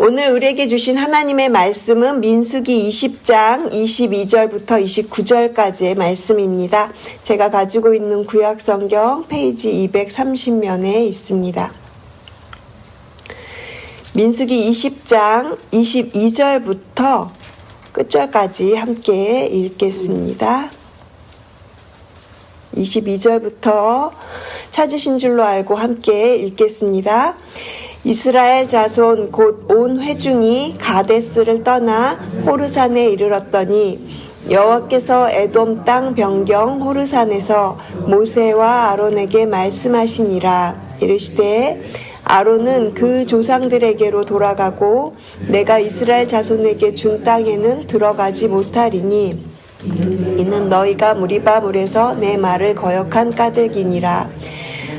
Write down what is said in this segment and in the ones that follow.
오늘 우리에게 주신 하나님의 말씀은 민수기 20장 22절부터 29절까지의 말씀입니다. 제가 가지고 있는 구약성경 페이지 230면에 있습니다. 민수기 20장 22절부터 끝절까지 함께 읽겠습니다. 22절부터 찾으신 줄로 알고 함께 읽겠습니다. 이스라엘 자손 곧 온 회중이 가데스를 떠나 호르산에 이르렀더니 여호와께서 에돔 땅 변경 호르산에서 모세와 아론에게 말씀하시니라. 이르시되 아론은 그 조상들에게로 돌아가고 내가 이스라엘 자손에게 준 땅에는 들어가지 못하리니 이는 너희가 무리바물에서 내 말을 거역한 까닭이니라.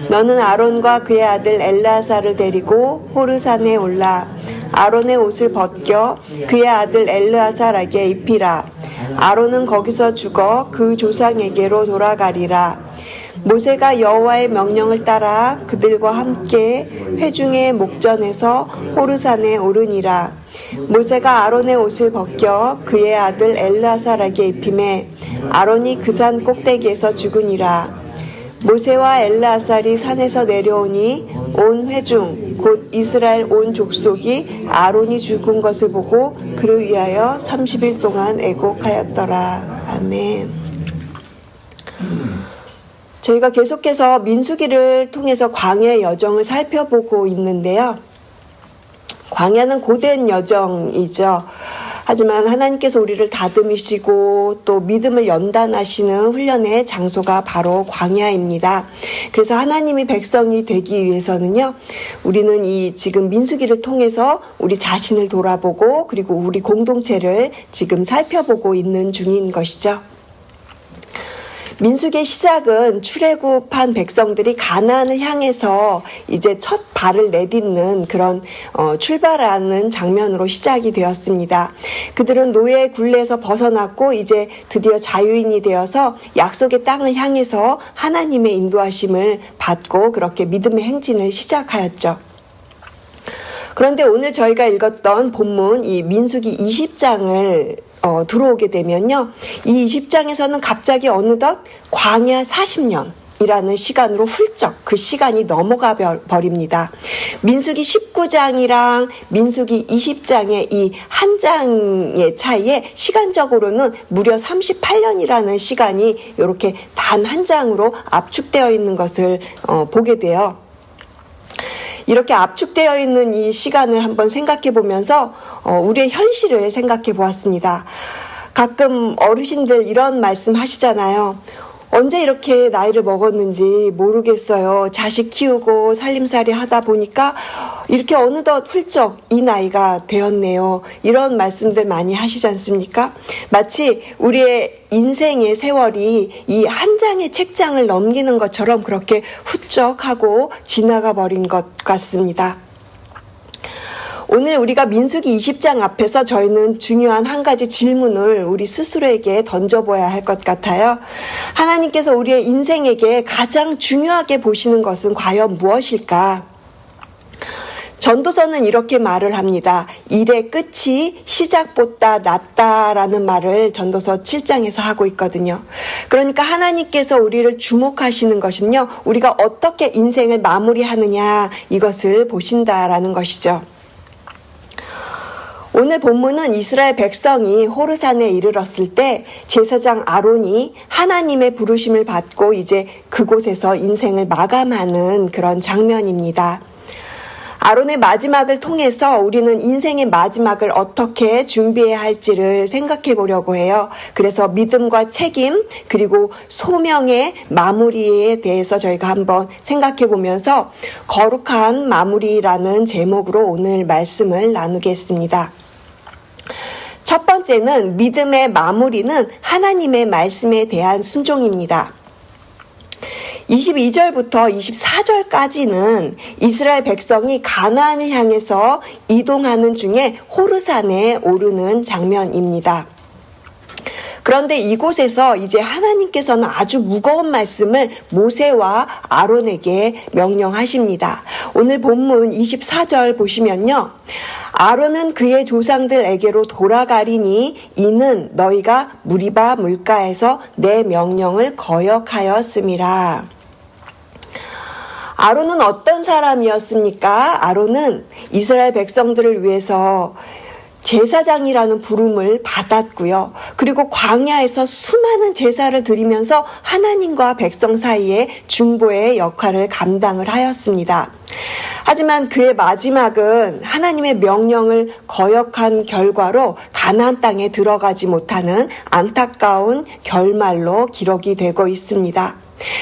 너는 아론과 그의 아들 엘르아사를 데리고 호르산에 올라 아론의 옷을 벗겨 그의 아들 엘르아사에게 입히라. 아론은 거기서 죽어 그 조상에게로 돌아가리라. 모세가 여호와의 명령을 따라 그들과 함께 회중의 목전에서 호르산에 오르니라. 모세가 아론의 옷을 벗겨 그의 아들 엘르아사에게 입히매 아론이 그 산 꼭대기에서 죽으니라. 모세와 엘르아살이 산에서 내려오니 온 회중 곧 이스라엘 온 족속이 아론이 죽은 것을 보고 그를 위하여 30일 동안 애곡하였더라. 아멘. 저희가 계속해서 민수기를 통해서 광야의 여정을 살펴보고 있는데요. 광야는 고된 여정이죠. 하지만 하나님께서 우리를 다듬으시고 또 믿음을 연단하시는 훈련의 장소가 바로 광야입니다. 그래서 하나님이 백성이 되기 위해서는요, 우리는 이 지금 민수기를 통해서 우리 자신을 돌아보고 그리고 우리 공동체를 지금 살펴보고 있는 중인 것이죠. 민수기의 시작은 출애굽한 백성들이 가나안을 향해서 이제 첫 발을 내딛는 그런 출발하는 장면으로 시작이 되었습니다. 그들은 노예의 굴레에서 벗어났고 이제 드디어 자유인이 되어서 약속의 땅을 향해서 하나님의 인도하심을 받고 그렇게 믿음의 행진을 시작하였죠. 그런데 오늘 저희가 읽었던 본문 이 민수기 20장을 들어오게 되면요. 이 20장에서는 갑자기 어느덧 광야 40년이라는 시간으로 훌쩍 그 시간이 넘어가 버립니다. 민수기 19장이랑 민수기 20장의 이 한 장의 차이에 시간적으로는 무려 38년이라는 시간이 이렇게 단 한 장으로 압축되어 있는 것을 보게 돼요. 이렇게 압축되어 있는 이 시간을 한번 생각해 보면서 우리의 현실을 생각해 보았습니다. 가끔 어르신들 이런 말씀 하시잖아요. 언제 이렇게 나이를 먹었는지 모르겠어요. 자식 키우고 살림살이 하다 보니까 이렇게 어느덧 훌쩍 이 나이가 되었네요. 이런 말씀들 많이 하시지 않습니까? 마치 우리의 인생의 세월이 이 한 장의 책장을 넘기는 것처럼 그렇게 훌쩍하고 지나가 버린 것 같습니다. 오늘 우리가 민수기 20장 앞에서 저희는 중요한 한 가지 질문을 우리 스스로에게 던져봐야 할 것 같아요. 하나님께서 우리의 인생에게 가장 중요하게 보시는 것은 과연 무엇일까? 전도서는 이렇게 말을 합니다. 일의 끝이 시작보다 낫다라는 말을 전도서 7장에서 하고 있거든요. 그러니까 하나님께서 우리를 주목하시는 것은요, 우리가 어떻게 인생을 마무리하느냐 이것을 보신다라는 것이죠. 오늘 본문은 이스라엘 백성이 호르산에 이르렀을 때 제사장 아론이 하나님의 부르심을 받고 이제 그곳에서 인생을 마감하는 그런 장면입니다. 아론의 마지막을 통해서 우리는 인생의 마지막을 어떻게 준비해야 할지를 생각해 보려고 해요. 그래서 믿음과 책임 그리고 소명의 마무리에 대해서 저희가 한번 생각해 보면서 거룩한 마무리라는 제목으로 오늘 말씀을 나누겠습니다. 첫 번째는 믿음의 마무리는 하나님의 말씀에 대한 순종입니다. 22절부터 24절까지는 이스라엘 백성이 가나안을 향해서 이동하는 중에 호르산에 오르는 장면입니다. 그런데 이곳에서 이제 하나님께서는 아주 무거운 말씀을 모세와 아론에게 명령하십니다. 오늘 본문 24절 보시면요. 아론은 그의 조상들에게로 돌아가리니 이는 너희가 무리바 물가에서 내 명령을 거역하였음이라. 아론은 어떤 사람이었습니까? 아론은 이스라엘 백성들을 위해서 제사장이라는 부름을 받았고요. 그리고 광야에서 수많은 제사를 드리면서 하나님과 백성 사이에 중보의 역할을 감당을 하였습니다. 하지만 그의 마지막은 하나님의 명령을 거역한 결과로 가나안 땅에 들어가지 못하는 안타까운 결말로 기록이 되고 있습니다.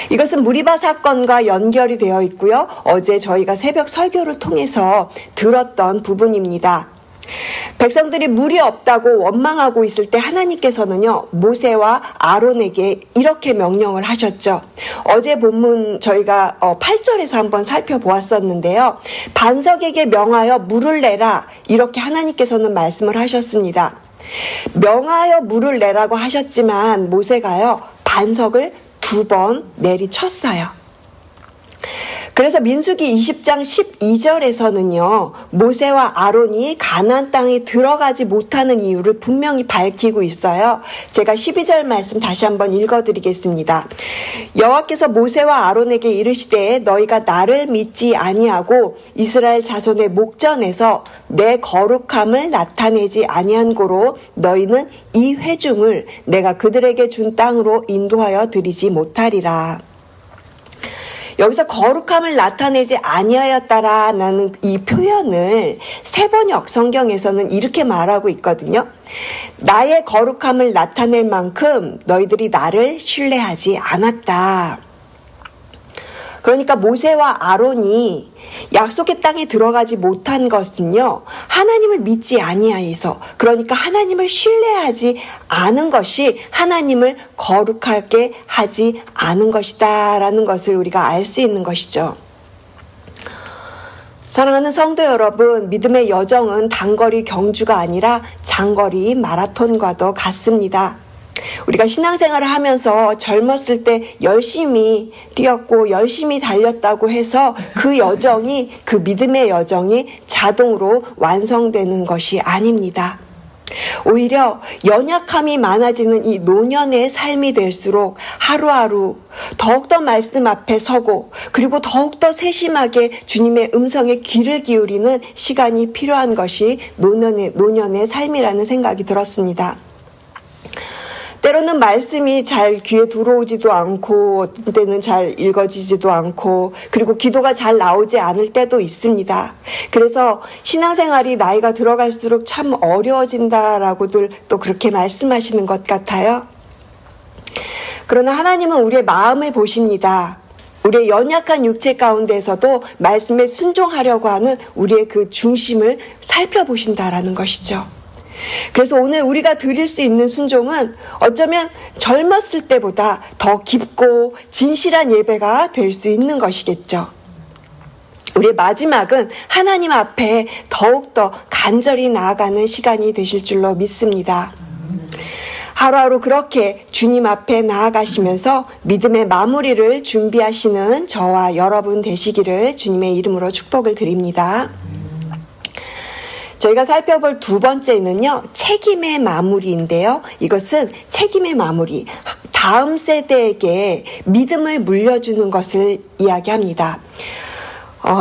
이것은 무리바 사건과 연결이 되어 있고요. 어제 저희가 새벽 설교를 통해서 들었던 부분입니다. 백성들이 물이 없다고 원망하고 있을 때 하나님께서는요, 모세와 아론에게 이렇게 명령을 하셨죠. 어제 본문 저희가 8절에서 한번 살펴보았었는데요. 반석에게 명하여 물을 내라, 이렇게 하나님께서는 말씀을 하셨습니다. 명하여 물을 내라고 하셨지만 모세가요, 반석을 2번 내리쳤어요. 그래서 민수기 20장 12절에서는요. 모세와 아론이 가나안 땅에 들어가지 못하는 이유를 분명히 밝히고 있어요. 제가 12절 말씀 다시 한번 읽어드리겠습니다. 여호와께서 모세와 아론에게 이르시되 너희가 나를 믿지 아니하고 이스라엘 자손의 목전에서 내 거룩함을 나타내지 아니한 고로 너희는 이 회중을 내가 그들에게 준 땅으로 인도하여 드리지 못하리라. 여기서 거룩함을 나타내지 아니하였다라는 이 표현을 세번역 성경에서는 이렇게 말하고 있거든요. 나의 거룩함을 나타낼 만큼 너희들이 나를 신뢰하지 않았다. 그러니까 모세와 아론이 약속의 땅에 들어가지 못한 것은요, 하나님을 믿지 아니하여서, 그러니까 하나님을 신뢰하지 않은 것이 하나님을 거룩하게 하지 않은 것이다라는 것을 우리가 알 수 있는 것이죠. 사랑하는 성도 여러분, 믿음의 여정은 단거리 경주가 아니라 장거리 마라톤과도 같습니다. 우리가 신앙생활을 하면서 젊었을 때 열심히 뛰었고 열심히 달렸다고 해서 그 여정이, 그 믿음의 여정이 자동으로 완성되는 것이 아닙니다. 오히려 연약함이 많아지는 이 노년의 삶이 될수록 하루하루 더욱더 말씀 앞에 서고, 그리고 더욱더 세심하게 주님의 음성에 귀를 기울이는 시간이 필요한 것이 노년의 삶이라는 생각이 들었습니다. 때로는 말씀이 잘 귀에 들어오지도 않고, 어떤 때는 잘 읽어지지도 않고, 그리고 기도가 잘 나오지 않을 때도 있습니다. 그래서 신앙생활이 나이가 들어갈수록 참 어려워진다라고들 또 그렇게 말씀하시는 것 같아요. 그러나 하나님은 우리의 마음을 보십니다. 우리의 연약한 육체 가운데서도 말씀에 순종하려고 하는 우리의 그 중심을 살펴보신다라는 것이죠. 그래서 오늘 우리가 드릴 수 있는 순종은 어쩌면 젊었을 때보다 더 깊고 진실한 예배가 될 수 있는 것이겠죠. 우리의 마지막은 하나님 앞에 더욱더 간절히 나아가는 시간이 되실 줄로 믿습니다. 하루하루 그렇게 주님 앞에 나아가시면서 믿음의 마무리를 준비하시는 저와 여러분 되시기를 주님의 이름으로 축복을 드립니다. 저희가 살펴볼 두 번째는요, 책임의 마무리인데요. 이것은 책임의 마무리, 다음 세대에게 믿음을 물려주는 것을 이야기합니다.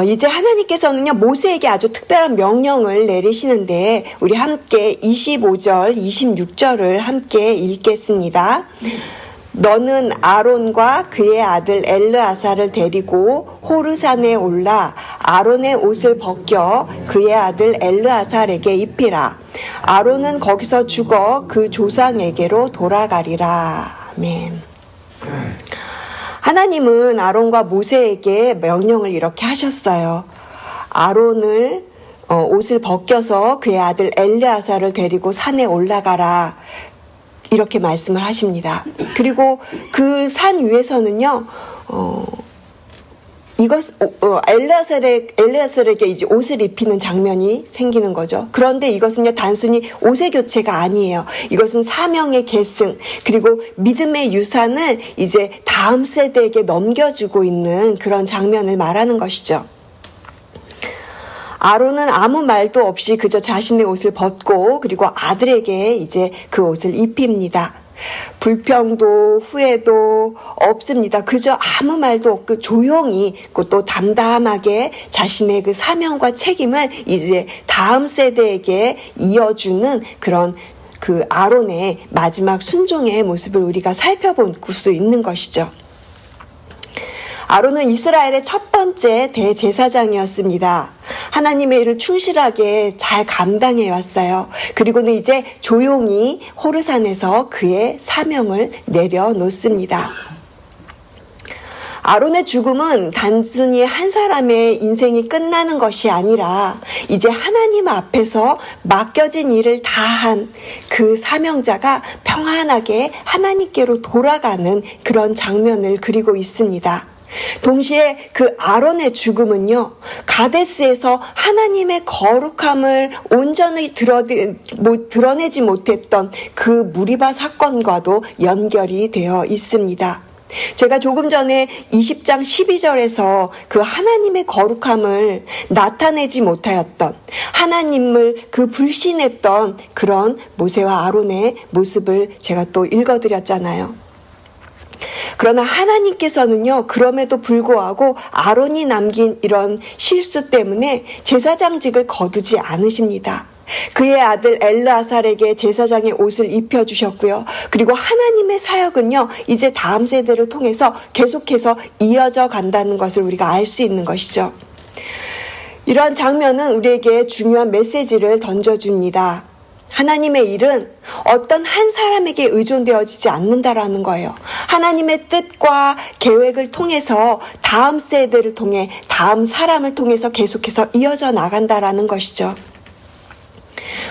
이제 하나님께서는요, 모세에게 아주 특별한 명령을 내리시는데, 우리 함께 25절, 26절을 함께 읽겠습니다. 너는 아론과 그의 아들 엘르아사를 데리고 호르산에 올라 아론의 옷을 벗겨 그의 아들 엘르아살에게 입히라. 아론은 거기서 죽어 그 조상에게로 돌아가리라. 아멘. 하나님은 아론과 모세에게 명령을 이렇게 하셨어요. 아론을 옷을 벗겨서 그의 아들 엘르아살을 데리고 산에 올라가라. 이렇게 말씀을 하십니다. 그리고 그 산 위에서는요, 엘레아살에게 이제 옷을 입히는 장면이 생기는 거죠. 그런데 이것은요, 단순히 옷의 교체가 아니에요. 이것은 사명의 계승, 그리고 믿음의 유산을 이제 다음 세대에게 넘겨주고 있는 그런 장면을 말하는 것이죠. 아론은 아무 말도 없이 그저 자신의 옷을 벗고 그리고 아들에게 이제 그 옷을 입힙니다. 불평도 후회도 없습니다. 그저 아무 말도 없고 조용히 또 담담하게 자신의 그 사명과 책임을 이제 다음 세대에게 이어주는 그런 그 아론의 마지막 순종의 모습을 우리가 살펴볼 수 있는 것이죠. 아론은 이스라엘의 첫 번째 대제사장이었습니다. 하나님의 일을 충실하게 잘 감당해 왔어요. 그리고는 이제 조용히 호르산에서 그의 사명을 내려놓습니다. 아론의 죽음은 단순히 한 사람의 인생이 끝나는 것이 아니라 이제 하나님 앞에서 맡겨진 일을 다한 그 사명자가 평안하게 하나님께로 돌아가는 그런 장면을 그리고 있습니다. 동시에 그 아론의 죽음은요, 가데스에서 하나님의 거룩함을 온전히 드러내지 못했던 그 무리바 사건과도 연결이 되어 있습니다. 제가 조금 전에 20장 12절에서 그 하나님의 거룩함을 나타내지 못하였던, 하나님을 그 불신했던 그런 모세와 아론의 모습을 제가 또 읽어드렸잖아요. 그러나 하나님께서는요, 그럼에도 불구하고 아론이 남긴 이런 실수 때문에 제사장직을 거두지 않으십니다. 그의 아들 엘르아살에게 제사장의 옷을 입혀주셨고요. 그리고 하나님의 사역은요, 이제 다음 세대를 통해서 계속해서 이어져 간다는 것을 우리가 알 수 있는 것이죠. 이러한 장면은 우리에게 중요한 메시지를 던져줍니다. 하나님의 일은 어떤 한 사람에게 의존되어지지 않는다라는 거예요. 하나님의 뜻과 계획을 통해서 다음 세대를 통해 다음 사람을 통해서 계속해서 이어져 나간다라는 것이죠.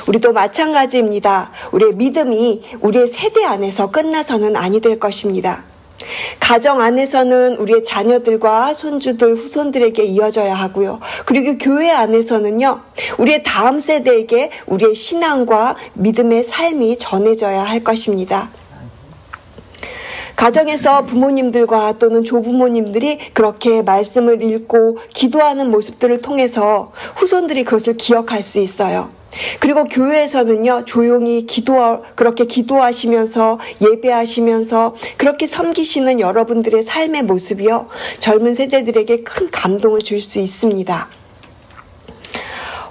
우리도 마찬가지입니다. 우리의 믿음이 우리의 세대 안에서 끝나서는 아니 될 것입니다. 가정 안에서는 우리의 자녀들과 손주들, 후손들에게 이어져야 하고요. 그리고 교회 안에서는요, 우리의 다음 세대에게 우리의 신앙과 믿음의 삶이 전해져야 할 것입니다. 가정에서 부모님들과 또는 조부모님들이 그렇게 말씀을 읽고 기도하는 모습들을 통해서 후손들이 그것을 기억할 수 있어요. 그리고 교회에서는요, 조용히 그렇게 기도하시면서 예배하시면서 그렇게 섬기시는 여러분들의 삶의 모습이요, 젊은 세대들에게 큰 감동을 줄 수 있습니다.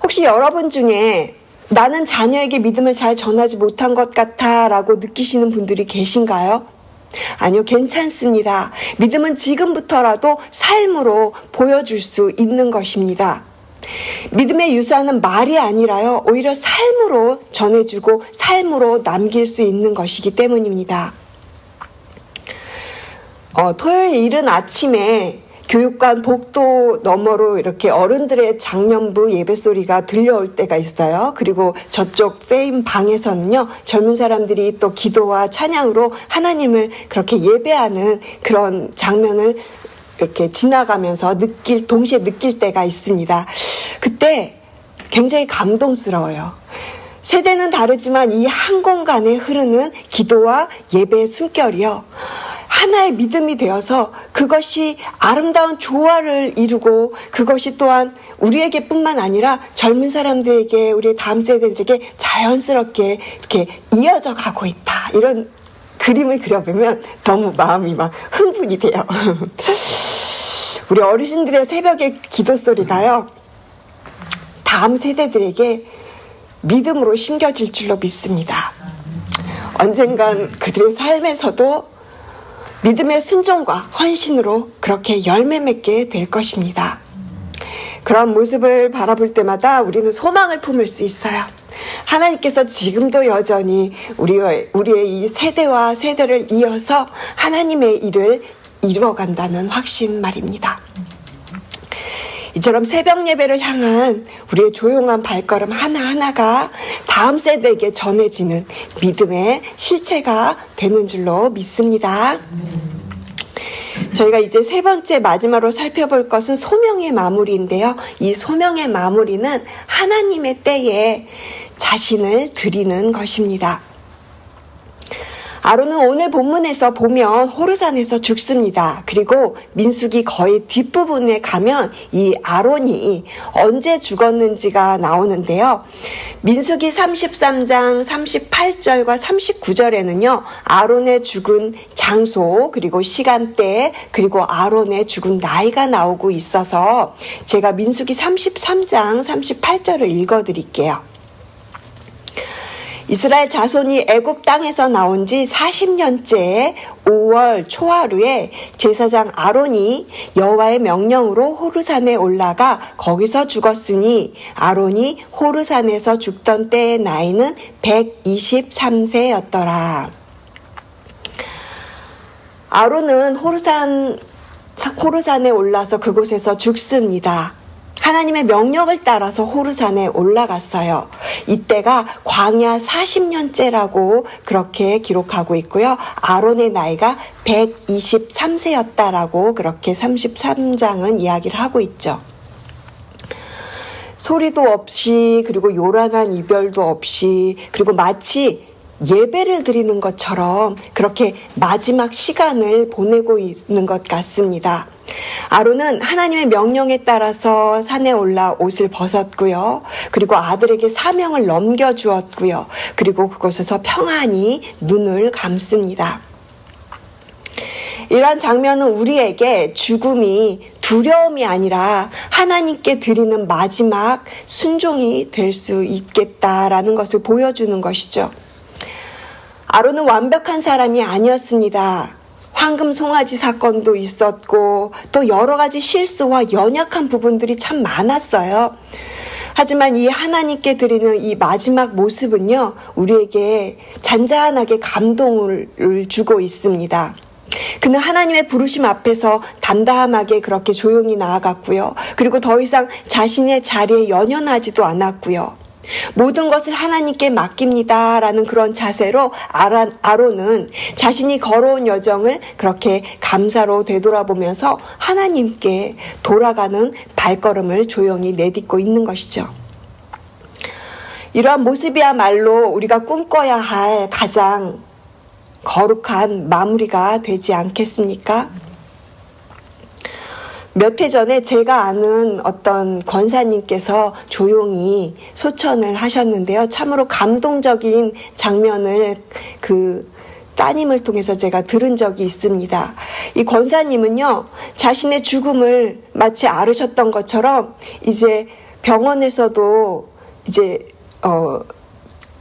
혹시 여러분 중에 나는 자녀에게 믿음을 잘 전하지 못한 것 같아 라고 느끼시는 분들이 계신가요? 아니요, 괜찮습니다. 믿음은 지금부터라도 삶으로 보여줄 수 있는 것입니다. 믿음의 유산은 말이 아니라요, 오히려 삶으로 전해주고 삶으로 남길 수 있는 것이기 때문입니다. 토요일 이른 아침에 교육관 복도 너머로 이렇게 어른들의 장년부 예배소리가 들려올 때가 있어요. 그리고 저쪽 페임 방에서는요, 젊은 사람들이 또 기도와 찬양으로 하나님을 그렇게 예배하는 그런 장면을 이렇게 지나가면서 동시에 느낄 때가 있습니다. 그때 굉장히 감동스러워요. 세대는 다르지만 이 한 공간에 흐르는 기도와 예배의 숨결이요, 하나의 믿음이 되어서 그것이 아름다운 조화를 이루고 그것이 또한 우리에게 뿐만 아니라 젊은 사람들에게, 우리의 다음 세대들에게 자연스럽게 이렇게 이어져 가고 있다. 이런 그림을 그려보면 너무 마음이 막 흥분이 돼요. 우리 어르신들의 새벽의 기도 소리가요, 다음 세대들에게 믿음으로 심겨질 줄로 믿습니다. 언젠간 그들의 삶에서도 믿음의 순종과 헌신으로 그렇게 열매 맺게 될 것입니다. 그런 모습을 바라볼 때마다 우리는 소망을 품을 수 있어요. 하나님께서 지금도 여전히 우리의 이 세대와 세대를 이어서 하나님의 일을 이루어간다는 확신 말입니다. 이처럼 새벽 예배를 향한 우리의 조용한 발걸음 하나하나가 다음 세대에게 전해지는 믿음의 실체가 되는 줄로 믿습니다. 저희가 이제 세 번째 마지막으로 살펴볼 것은 소명의 마무리인데요. 이 소명의 마무리는 하나님의 때에 자신을 드리는 것입니다. 아론은 오늘 본문에서 보면 호르산에서 죽습니다. 그리고 민수기 거의 뒷부분에 가면 이 아론이 언제 죽었는지가 나오는데요. 민수기 33장 38절과 39절에는요. 아론의 죽은 장소 그리고 시간대 그리고 아론의 죽은 나이가 나오고 있어서 제가 민수기 33장 38절을 읽어드릴게요. 이스라엘 자손이 애굽 땅에서 나온 지 40년째 5월 초하루에 제사장 아론이 여호와의 명령으로 호르산에 올라가 거기서 죽었으니 아론이 호르산에서 죽던 때의 나이는 123세였더라. 아론은 호르산에 올라서 그곳에서 죽습니다. 하나님의 명령을 따라서 호르산에 올라갔어요. 이때가 광야 40년째라고 그렇게 기록하고 있고요. 아론의 나이가 123세였다라고 그렇게 33장은 이야기를 하고 있죠. 소리도 없이 그리고 요란한 이별도 없이 그리고 마치 예배를 드리는 것처럼 그렇게 마지막 시간을 보내고 있는 것 같습니다. 아론은 하나님의 명령에 따라서 산에 올라 옷을 벗었고요. 그리고 아들에게 사명을 넘겨주었고요. 그리고 그곳에서 평안히 눈을 감습니다. 이러한 장면은 우리에게 죽음이 두려움이 아니라 하나님께 드리는 마지막 순종이 될 수 있겠다라는 것을 보여주는 것이죠. 아론은 완벽한 사람이 아니었습니다. 황금 송아지 사건도 있었고 또 여러 가지 실수와 연약한 부분들이 참 많았어요. 하지만 이 하나님께 드리는 이 마지막 모습은요, 우리에게 잔잔하게 감동을 주고 있습니다. 그는 하나님의 부르심 앞에서 담담하게 그렇게 조용히 나아갔고요. 그리고 더 이상 자신의 자리에 연연하지도 않았고요. 모든 것을 하나님께 맡깁니다라는 그런 자세로 아론은 자신이 걸어온 여정을 그렇게 감사로 되돌아보면서 하나님께 돌아가는 발걸음을 조용히 내딛고 있는 것이죠. 이러한 모습이야말로 우리가 꿈꿔야 할 가장 거룩한 마무리가 되지 않겠습니까? 몇 해 전에 제가 아는 어떤 권사님께서 조용히 소천을 하셨는데요. 참으로 감동적인 장면을 그 따님을 통해서 제가 들은 적이 있습니다. 이 권사님은요, 자신의 죽음을 마치 앓으셨던 것처럼 이제 병원에서도 이제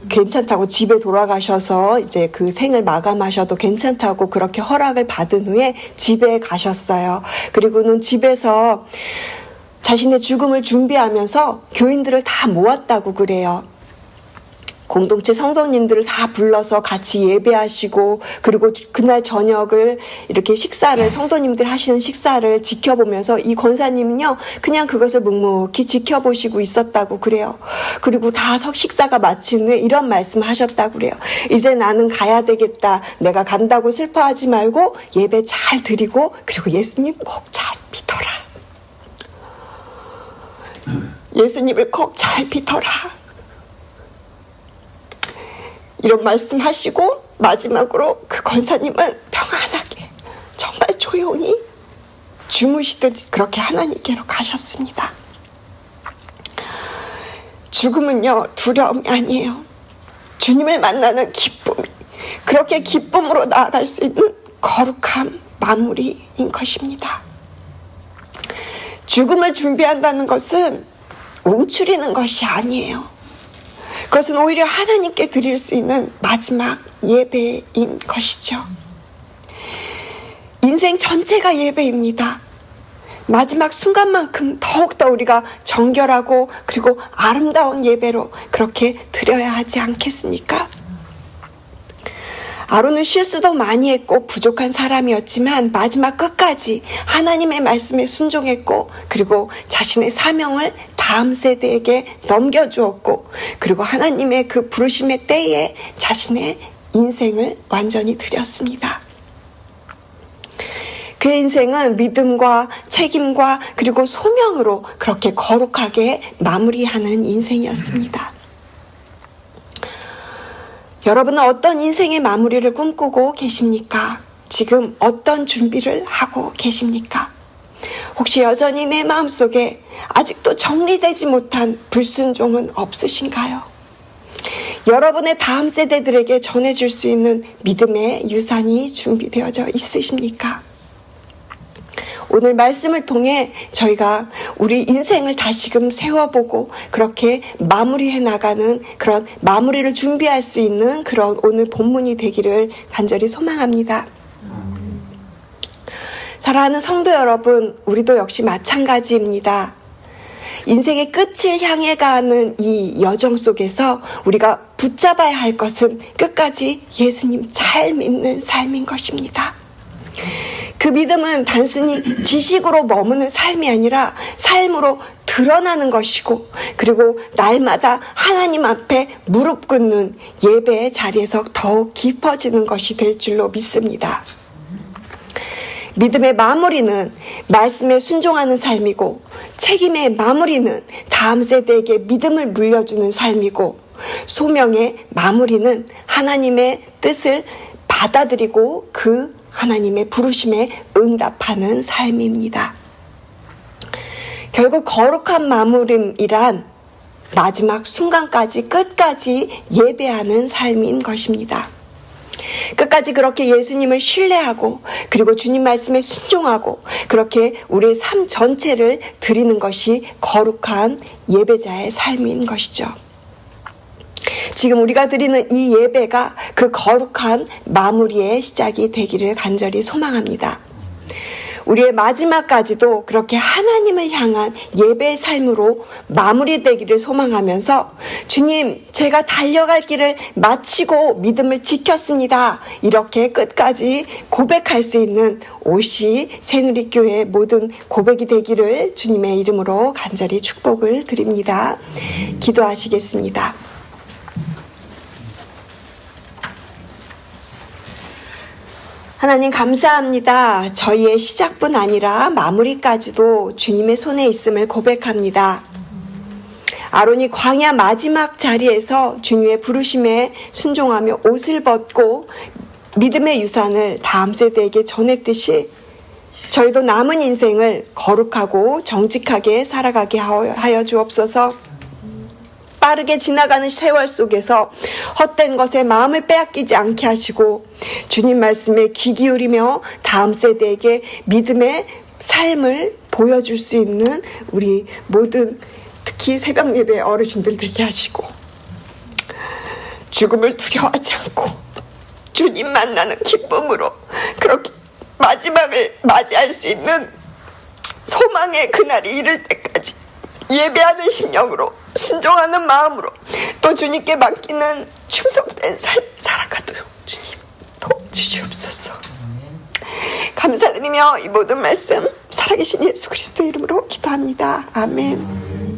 괜찮다고 집에 돌아가셔서 이제 그 생을 마감하셔도 괜찮다고 그렇게 허락을 받은 후에 집에 가셨어요. 그리고는 집에서 자신의 죽음을 준비하면서 교인들을 다 모았다고 그래요. 공동체 성도님들을 다 불러서 같이 예배하시고 그리고 그날 저녁을 이렇게 성도님들 하시는 식사를 지켜보면서 이 권사님은요 그냥 그것을 묵묵히 지켜보시고 있었다고 그래요. 그리고 다 식사가 마친 후에 이런 말씀 하셨다고 그래요. 이제 나는 가야 되겠다. 내가 간다고 슬퍼하지 말고 예배 잘 드리고 그리고 예수님 꼭 잘 믿어라. 예수님을 꼭 잘 믿어라. 이런 말씀하시고 마지막으로 그 권사님은 평안하게 정말 조용히 주무시듯 그렇게 하나님께로 가셨습니다. 죽음은요 두려움이 아니에요. 주님을 만나는 기쁨이 그렇게 기쁨으로 나아갈 수 있는 거룩한 마무리인 것입니다. 죽음을 준비한다는 것은 움츠리는 것이 아니에요. 그것은 오히려 하나님께 드릴 수 있는 마지막 예배인 것이죠. 인생 전체가 예배입니다. 마지막 순간만큼 더욱더 우리가 정결하고 그리고 아름다운 예배로 그렇게 드려야 하지 않겠습니까? 아론은 실수도 많이 했고 부족한 사람이었지만 마지막 끝까지 하나님의 말씀에 순종했고 그리고 자신의 사명을 다음 세대에게 넘겨주었고 그리고 하나님의 그 부르심의 때에 자신의 인생을 완전히 드렸습니다. 그의 인생은 믿음과 책임과 그리고 소명으로 그렇게 거룩하게 마무리하는 인생이었습니다. 여러분은 어떤 인생의 마무리를 꿈꾸고 계십니까? 지금 어떤 준비를 하고 계십니까? 혹시 여전히 내 마음속에 아직도 정리되지 못한 불순종은 없으신가요? 여러분의 다음 세대들에게 전해줄 수 있는 믿음의 유산이 준비되어져 있으십니까? 오늘 말씀을 통해 저희가 우리 인생을 다시금 세워보고 그렇게 마무리해 나가는 그런 마무리를 준비할 수 있는 그런 오늘 본문이 되기를 간절히 소망합니다. 사랑하는 성도 여러분, 우리도 역시 마찬가지입니다. 인생의 끝을 향해 가는 이 여정 속에서 우리가 붙잡아야 할 것은 끝까지 예수님 잘 믿는 삶인 것입니다. 그 믿음은 단순히 지식으로 머무는 삶이 아니라 삶으로 드러나는 것이고, 그리고 날마다 하나님 앞에 무릎 꿇는 예배의 자리에서 더욱 깊어지는 것이 될 줄로 믿습니다. 믿음의 마무리는 말씀에 순종하는 삶이고, 책임의 마무리는 다음 세대에게 믿음을 물려주는 삶이고, 소명의 마무리는 하나님의 뜻을 받아들이고 그 하나님의 부르심에 응답하는 삶입니다. 결국 거룩한 마무림이란 마지막 순간까지 끝까지 예배하는 삶인 것입니다. 끝까지 그렇게 예수님을 신뢰하고 그리고 주님 말씀에 순종하고 그렇게 우리의 삶 전체를 드리는 것이 거룩한 예배자의 삶인 것이죠. 지금 우리가 드리는 이 예배가 그 거룩한 마무리의 시작이 되기를 간절히 소망합니다. 우리의 마지막까지도 그렇게 하나님을 향한 예배의 삶으로 마무리되기를 소망하면서 주님, 제가 달려갈 길을 마치고 믿음을 지켰습니다. 이렇게 끝까지 고백할 수 있는 옷이 새누리교회의 모든 고백이 되기를 주님의 이름으로 간절히 축복을 드립니다. 기도하시겠습니다. 하나님 감사합니다. 저희의 시작뿐 아니라 마무리까지도 주님의 손에 있음을 고백합니다. 아론이 광야 마지막 자리에서 주님의 부르심에 순종하며 옷을 벗고 믿음의 유산을 다음 세대에게 전했듯이 저희도 남은 인생을 거룩하고 정직하게 살아가게 하여 주옵소서. 빠르게 지나가는 세월 속에서 헛된 것에 마음을 빼앗기지 않게 하시고 주님 말씀에 귀 기울이며 다음 세대에게 믿음의 삶을 보여줄 수 있는 우리 모든 특히 새벽 예배 어르신들 되게 하시고 죽음을 두려워하지 않고 주님 만나는 기쁨으로 그렇게 마지막을 맞이할 수 있는 소망의 그날이 이를 때까지 예배하는 심령으로 순종하는 마음으로 또 주님께 맡기는 충성된 삶 살아가도록 주님 도와주시옵소서. 감사드리며 이 모든 말씀 살아계신 예수 그리스도의 이름으로 기도합니다. 아멘.